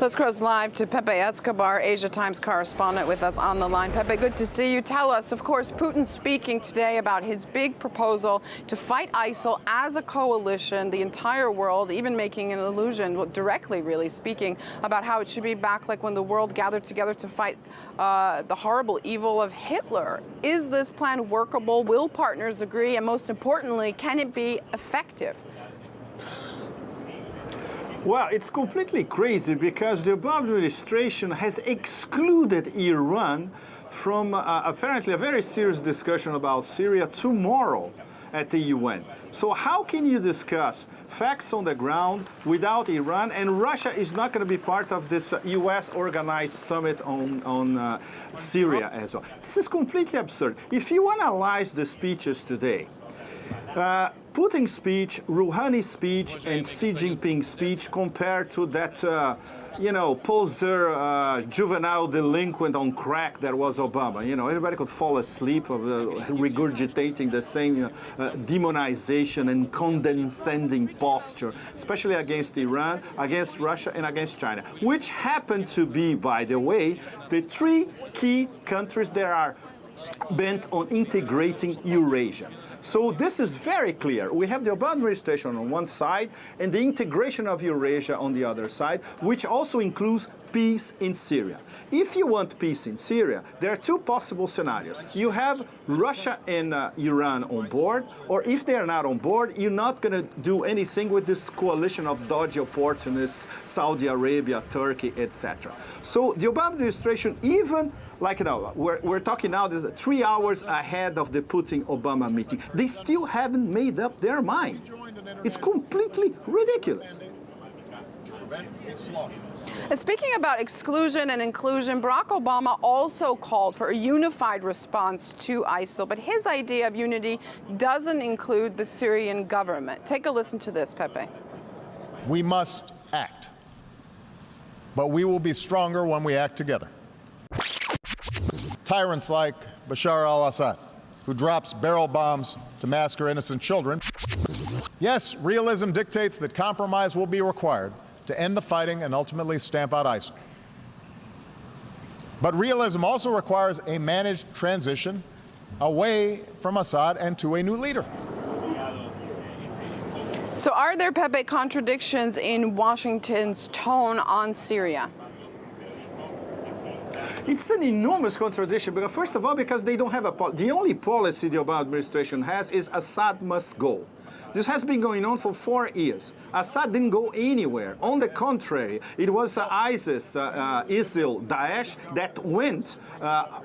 Let's cross live to Pepe Escobar, Asia Times correspondent with us on the line. Pepe, good to see you. Tell us, of course, Putin speaking today about his big proposal to fight ISIL as a coalition, the entire world, even making an allusion, well, directly really speaking, about how it should be back like when the world gathered together to fight the horrible evil of Hitler. Is this plan workable? Will partners agree? And most importantly, can it be effective? Well, it's completely crazy because the Obama administration has excluded Iran from apparently a very serious discussion about Syria tomorrow at the UN. So how can you discuss facts on the ground without Iran? And Russia is not going to be part of this US organized summit on Syria as well. This is completely absurd. If you analyze the speeches today, Putin's speech, Rouhani's speech, and Xi Jinping's speech compared to that, poser juvenile delinquent on crack that was Obama. Everybody could fall asleep of regurgitating the same demonization and condescending posture, especially against Iran, against Russia, and against China, which happen to be, by the way, the three key countries that are bent on integrating Eurasia. So this is very clear. We have the Obama administration on one side and the integration of Eurasia on the other side, which also includes peace in Syria. If you want peace in Syria, there are two possible scenarios. You have Russia and Iran on board, or if they are not on board, you're not going to do anything with this coalition of dodgy opportunists, Saudi Arabia, Turkey, etc. So the Obama administration, even we're talking now, this is 3 hours ahead of the Putin-Obama meeting. They still haven't made up their mind. It's completely ridiculous. And speaking about exclusion and inclusion, Barack Obama also called for a unified response to ISIL, but his idea of unity doesn't include the Syrian government. Take a listen to this, Pepe. We must act, but we will be stronger when we act together. Tyrants like Bashar al-Assad, who drops barrel bombs to massacre innocent children. Yes, realism dictates that compromise will be required to end the fighting and ultimately stamp out ISIL. But realism also requires a managed transition away from Assad and to a new leader. So are there, Pepe, contradictions in Washington's tone on Syria? It's an enormous contradiction, because first of all, because they don't have the only policy the Obama administration has is Assad must go. This has been going on for 4 years. Assad didn't go anywhere. On the contrary, it was ISIS, ISIL, Daesh that went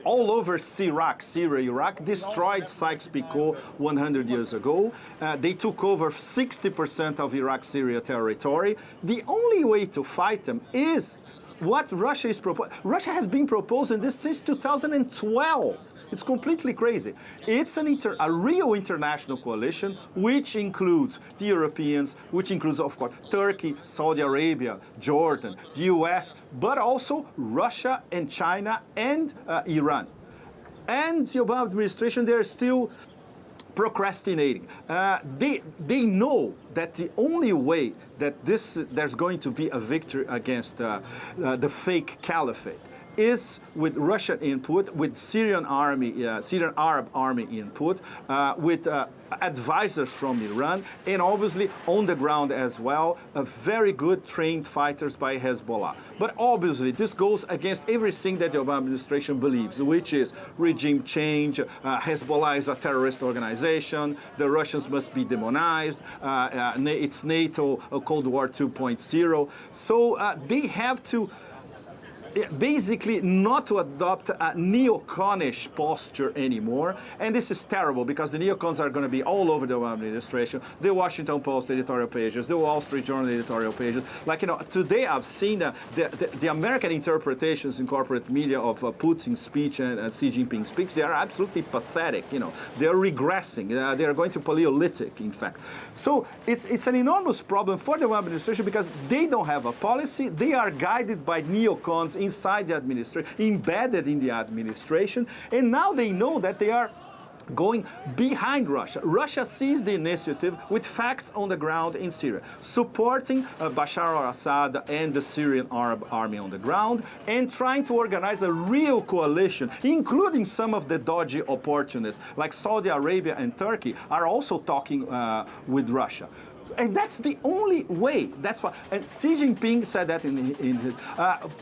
all over Syria, Iraq, destroyed Sykes-Picot 100 years ago. They took over 60% of Iraq-Syria territory. The only way to fight them is what Russia is proposing. Russia has been proposing this since 2012. It's completely crazy. It's a real international coalition, which includes the Europeans, which includes, of course, Turkey, Saudi Arabia, Jordan, the US, but also Russia and China and Iran. And the Obama administration, they're still procrastinating. They know that the only way that there's going to be a victory against the fake caliphate is with Russian input, with Syrian Arab army input, with advisors from Iran, and obviously on the ground as well, very good trained fighters by Hezbollah. But obviously this goes against everything that the Obama administration believes, which is regime change, Hezbollah is a terrorist organization, the Russians must be demonized, it's NATO Cold War 2.0. So they have to basically not to adopt a neoconish posture anymore. And this is terrible because the neocons are going to be all over the Obama administration, the Washington Post editorial pages, the Wall Street Journal editorial pages. Today I've seen the American interpretations in corporate media of Putin's speech and Xi Jinping's speech. They are absolutely pathetic. They are regressing. They are going to Paleolithic, in fact. So it's an enormous problem for the Obama administration because they don't have a policy. They are guided by neocons inside the administration, embedded in the administration, and now they know that they are going behind Russia. Russia sees the initiative with facts on the ground in Syria, supporting Bashar al-Assad and the Syrian Arab army on the ground, and trying to organize a real coalition, including some of the dodgy opportunists, like Saudi Arabia and Turkey, are also talking with Russia. And that's the only way. That's why. And Xi Jinping said that in his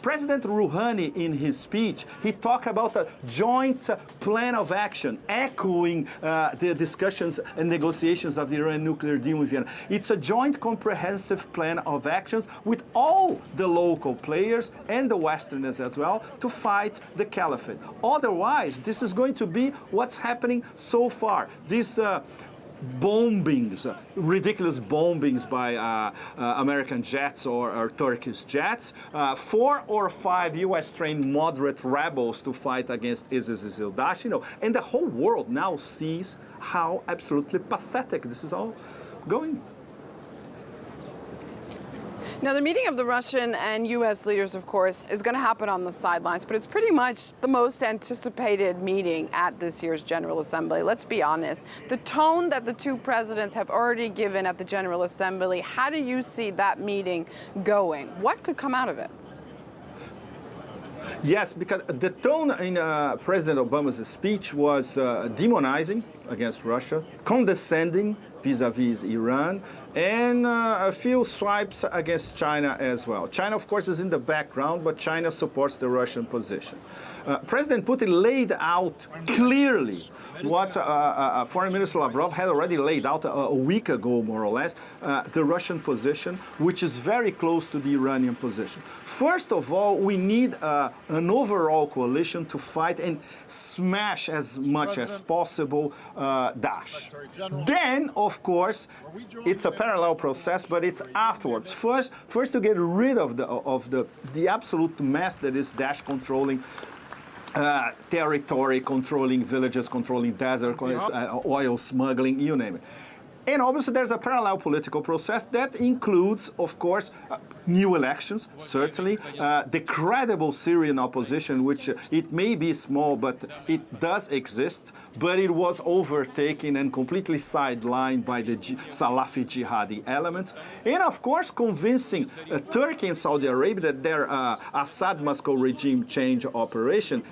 President Rouhani in his speech. He talked about a joint plan of action, echoing the discussions and negotiations of the Iran nuclear deal in Vienna. It's a joint comprehensive plan of actions with all the local players and the Westerners as well to fight the caliphate. Otherwise, this is going to be what's happening so far. This bombings, ridiculous bombings by American jets or Turkish jets, 4 or 5 U.S.-trained moderate rebels to fight against ISIS-Isil Daesh, and the whole world now sees how absolutely pathetic this is all going. Now, the meeting of the Russian and U.S. leaders, of course, is going to happen on the sidelines, but it's pretty much the most anticipated meeting at this year's General Assembly. Let's be honest. The tone that the two presidents have already given at the General Assembly, how do you see that meeting going? What could come out of it? Yes, because the tone in President Obama's speech was demonizing against Russia, condescending vis-a-vis Iran, and a few swipes against China as well. China, of course, is in the background, but China supports the Russian position. President Putin laid out clearly what Foreign Minister Lavrov had already laid out a week ago, more or less, the Russian position, which is very close to the Iranian position. First of all, we need an overall coalition to fight and smash as much as possible Daesh. Then, of course, it's a parallel process, but it's afterwards. First to get rid of the absolute mess that is Daesh controlling territory, controlling villages, controlling desert, oil smuggling, you name it. And obviously there's a parallel political process that includes, of course, new elections, certainly, the credible Syrian opposition, which it may be small, but it does exist, but it was overtaken and completely sidelined by the Salafi jihadi elements. And of course, convincing Turkey and Saudi Arabia that their Assad-Moscow regime change operation,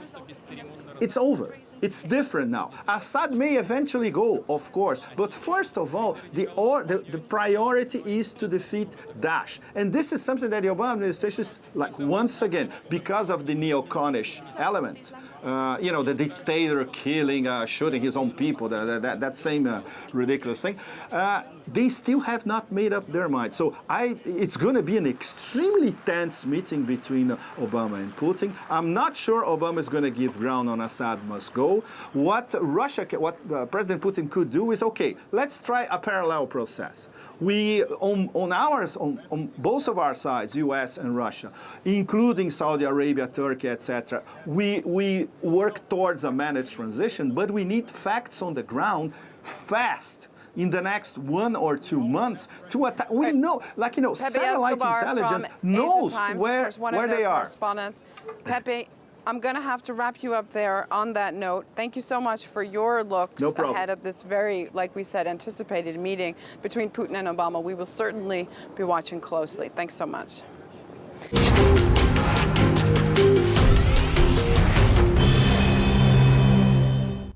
it's over. It's different now. Assad may eventually go, of course, but first of all, the priority is to defeat Daesh. And this is something that the Obama administration is, like, once again, because of the neoconish element, the dictator killing, shooting his own people, that same ridiculous thing, they still have not made up their mind. So it's going to be an extremely tense meeting between Obama and Putin. I'm not sure Obama is going to give ground on Assad must go. What President Putin could do is, okay, let's try a parallel process. We, on both of our sides, U.S. and Russia, including Saudi Arabia, Turkey, etc., we work towards a managed transition, but we need facts on the ground fast in the next 1 or 2 months to attack. We know, satellite Escobar intelligence from knows Asia Times, where they are. Correspondents. Pepe, I'm going to have to wrap you up there on that note. Thank you so much for your looks ahead of this very, like we said, anticipated meeting between Putin and Obama. We will certainly be watching closely. Thanks so much.